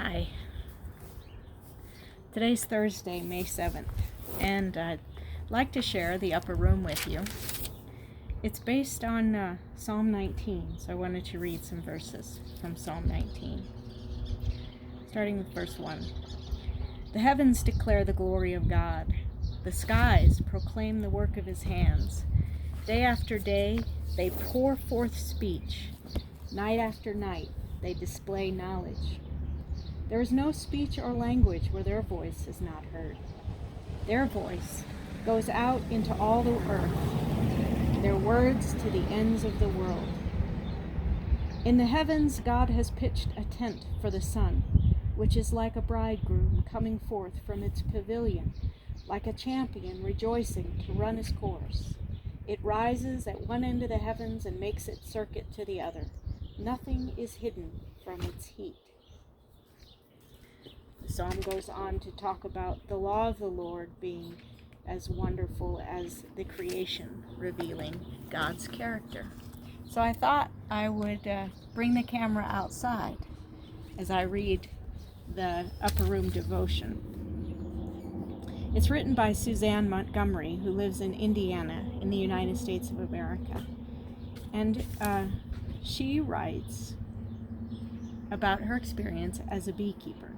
Hi. Today's Thursday, May 7th, and I'd like to share the upper room with you. It's based on Psalm 19, so I wanted to read some verses from Psalm 19. Starting with verse 1. The heavens declare the glory of God. The skies proclaim the work of his hands. Day after day, they pour forth speech. Night after night, they display knowledge. There is no speech or language where their voice is not heard. Their voice goes out into all the earth, their words to the ends of the world. In the heavens, God has pitched a tent for the sun, which is like a bridegroom coming forth from its pavilion, like a champion rejoicing to run his course. It rises at one end of the heavens and makes its circuit to the other. Nothing is hidden from its heat. The psalm goes on to talk about the law of the Lord being as wonderful as the creation, revealing God's character. So I thought I would bring the camera outside as I read the Upper Room Devotion. It's written by Suzanne Montgomery, who lives in Indiana in the United States of America. And she writes about her experience as a beekeeper.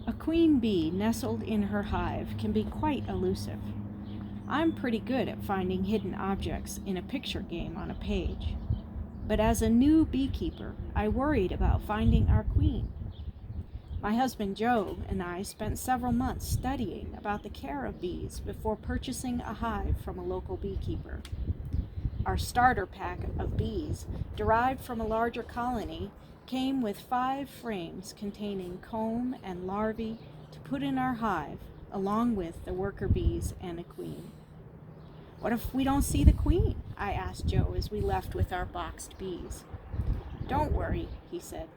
A queen bee nestled in her hive can be quite elusive. I'm pretty good at finding hidden objects in a picture game on a page. But as a new beekeeper, I worried about finding our queen. My husband Joe and I spent several months studying about the care of bees before purchasing a hive from a local beekeeper. Our starter pack of bees, derived from a larger colony, came with 5 frames containing comb and larvae to put in our hive, along with the worker bees and a queen. What if we don't see the queen? I asked Joe as we left with our boxed bees. Don't worry, he said.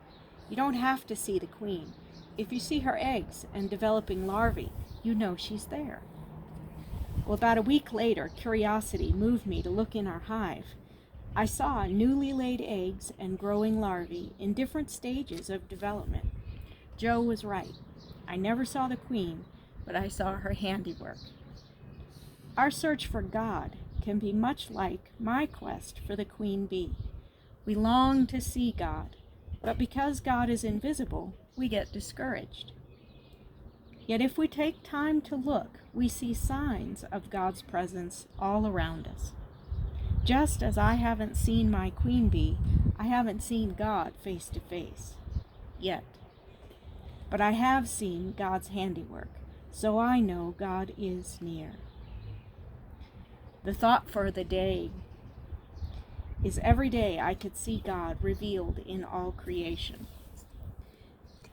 You don't have to see the queen. If you see her eggs and developing larvae, you know she's there. Well, about a week later, curiosity moved me to look in our hive. I saw newly laid eggs and growing larvae in different stages of development. Joe was right. I never saw the queen, but I saw her handiwork. Our search for God can be much like my quest for the queen bee. We long to see God, but because God is invisible, we get discouraged. Yet if we take time to look, we see signs of God's presence all around us. Just as I haven't seen my queen bee, I haven't seen God face to face yet. But I have seen God's handiwork, so I know God is near. The thought for the day is every day I could see God revealed in all creation.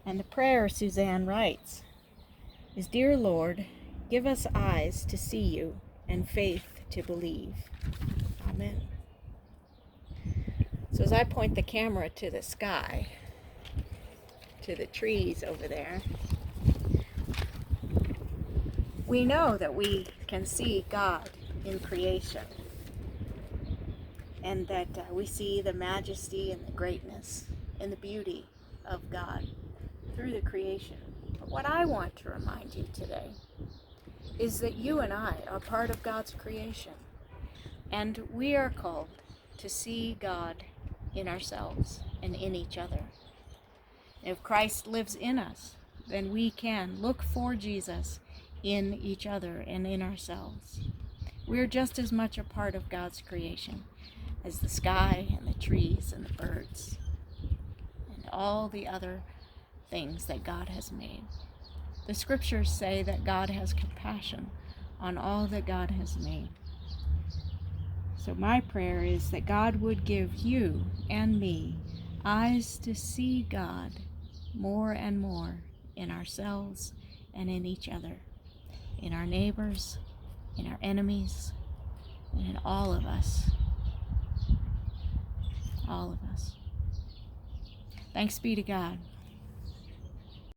And the prayer Suzanne writes is, Dear Lord, give us eyes to see you and faith to believe. Amen. So as I point the camera to the sky, to the trees over there, we know that we can see God in creation, and that we see the majesty and the greatness and the beauty of God through the creation. But what I want to remind you today is that you and I are part of God's creation, and we are called to see God in ourselves and in each other. If Christ lives in us, then we can look for Jesus in each other and in ourselves. We're just as much a part of God's creation as the sky and the trees and the birds and all the other things that God has made. The scriptures say that God has compassion on all that God has made. So my prayer is that God would give you and me eyes to see God more and more in ourselves and in each other, in our neighbors, in our enemies, and in all of us. All of us. Thanks be to God.